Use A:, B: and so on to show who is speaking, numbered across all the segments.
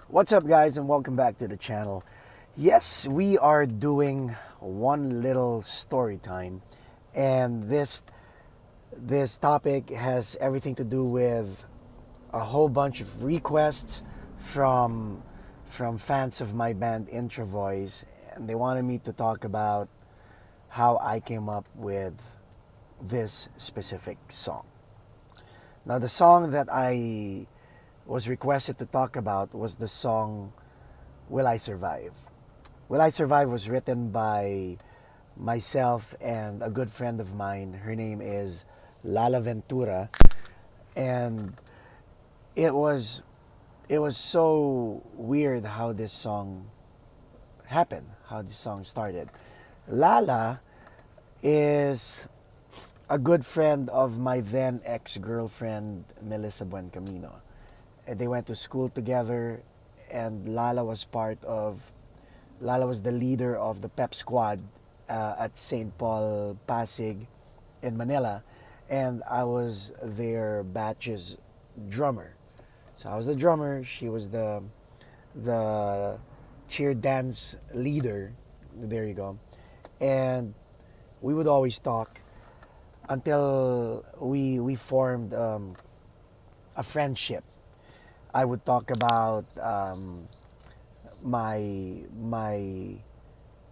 A: What's up, guys, and welcome back to the channel. Yes, we are doing one little story time, and this topic has everything to do with a whole bunch of requests from fans of my band INTRoVOYS, and they wanted me to talk about how I came up with this specific song. Now, the song that I was requested to talk about was the song Will I Survive? Will I Survive was written by myself and a good friend of mine. Her name is Lala Ventura. And it was so weird how this song happened, how this song started. Lala is a good friend of my then ex-girlfriend Melissa Buencamino. And they went to school together, and Lala was the leader of the pep squad at St. Paul Pasig in Manila, and I was their batch's drummer. So I was the drummer, she was the cheer dance leader. There you go. And we would always talk until we formed a friendship. I would talk about my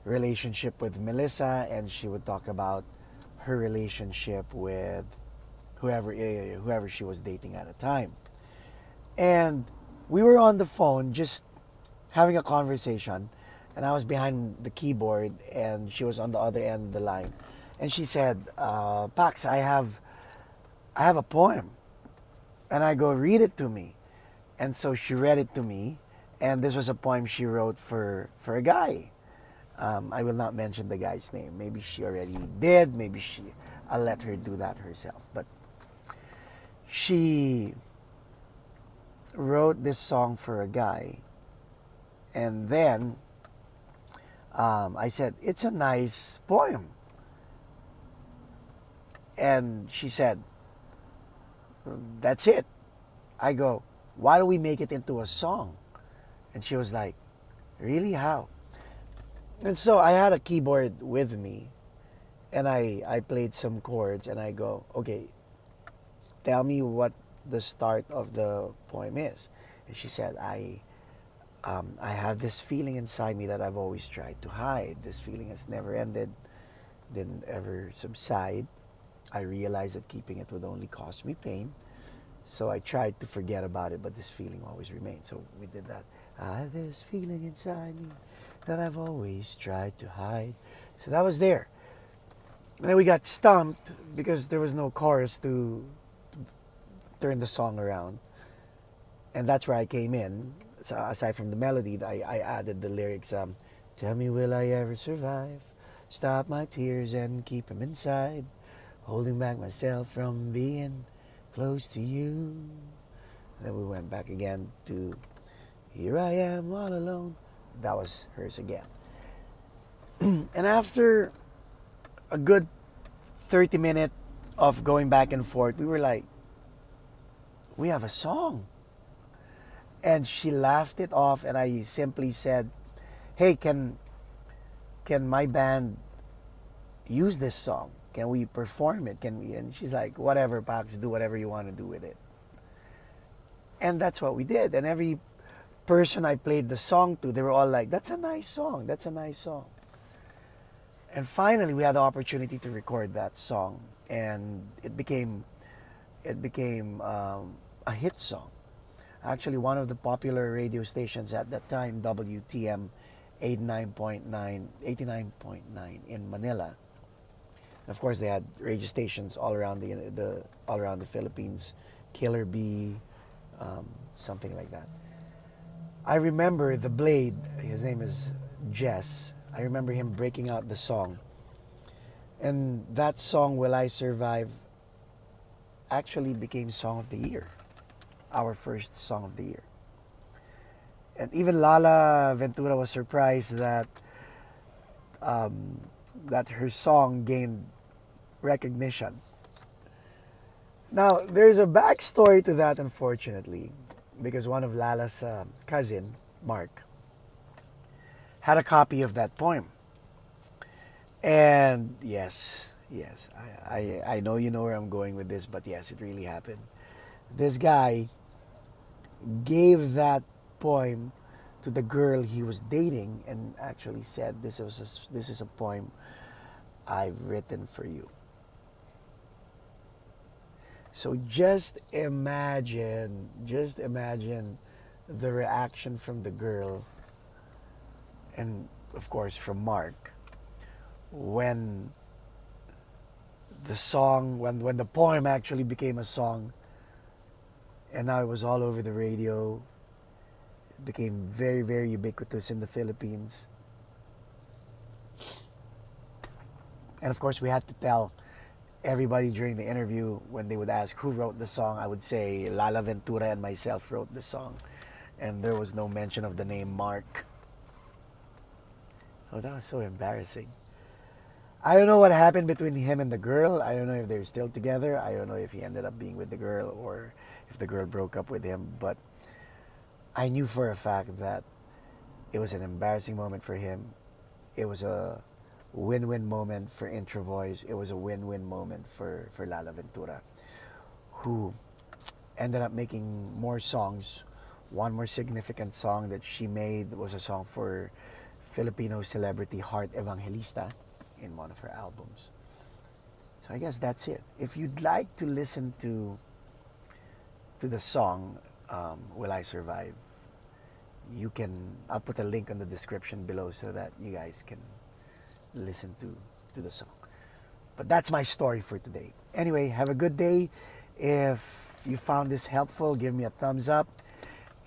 A: relationship with Melissa, and she would talk about her relationship with whoever she was dating at the time. And we were on the phone just having a conversation, and I was behind the keyboard, and she was on the other end of the line. And she said, Pax, I have a poem. And I go, read it to me. And so she read it to me, and this was a poem she wrote for a guy. I will not mention the guy's name. Maybe she already did. I'll let her do that herself. But she wrote this song for a guy, and then I said, it's a nice poem. And she said, that's it. I go, why don't we make it into a song? And she was like, really, how? And so I had a keyboard with me, and I played some chords, and I go, okay, tell me what the start of the poem is. And she said, I have this feeling inside me that I've always tried to hide. This feeling has never ended, didn't ever subside. I realized that keeping it would only cause me pain. So I tried to forget about it, but this feeling always remained. So we did that. I have this feeling inside me that I've always tried to hide. So that was there. And then we got stumped because there was no chorus to turn the song around. And that's where I came in. So aside from the melody, I added the lyrics, tell me, will I ever survive? Stop my tears and keep them inside. Holding back myself from being close to you. Then we went back again to Here I Am All Alone. That was hers again. And after a good 30 minutes of going back and forth, we were like, we have a song. And she laughed it off, and I simply said, hey, can my band use this song? Can we perform it? Can we? And she's like, whatever, Pax, do whatever you want to do with it. And that's what we did. And every person I played the song to, they were all like, that's a nice song. That's a nice song. And finally, we had the opportunity to record that song. And it became a hit song. Actually, one of the popular radio stations at that time, WTM 89.9 in Manila. Of course, they had radio stations all around the Philippines, Killer B, something like that. I remember the Blade. His name is Jess. I remember him breaking out the song, and that song, "Will I Survive," actually became Song of the Year, our first Song of the Year. And even Lala Ventura was surprised that that her song gained recognition. Now, there's a backstory to that, unfortunately, because one of Lala's cousin Mark, had a copy of that poem. And yes, yes, I know you know where I'm going with this, but yes, it really happened. This guy gave that poem to the girl he was dating and actually said, this is a poem I've written for you. So just imagine the reaction from the girl and of course from Mark when when the poem actually became a song, and now it was all over the radio. It became very, very ubiquitous in the Philippines. And of course, we had to tell everybody during the interview when they would ask who wrote the song. I would say Lala Ventura and myself wrote the song. And there was no mention of the name Mark. Oh, that was so embarrassing. I don't know what happened between him and the girl. I don't know if they're still together. I don't know if he ended up being with the girl or if the girl broke up with him. But I knew for a fact that it was an embarrassing moment for him. It was a win-win moment for INTRoVOYS. It was a win-win moment for Lala Ventura, who ended up making more songs. One more significant song that she made was a song for Filipino celebrity Heart Evangelista in one of her albums. So I guess that's it. If you'd like to listen to the song Will I Survive, you can, I'll put a link on the description below so that you guys can listen to the song. But that's my story for today. Anyway, have a good day. If you found this helpful, give me a thumbs up.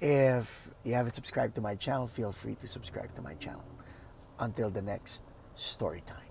A: If you haven't subscribed to my channel, feel free to subscribe to my channel. Until the next story time.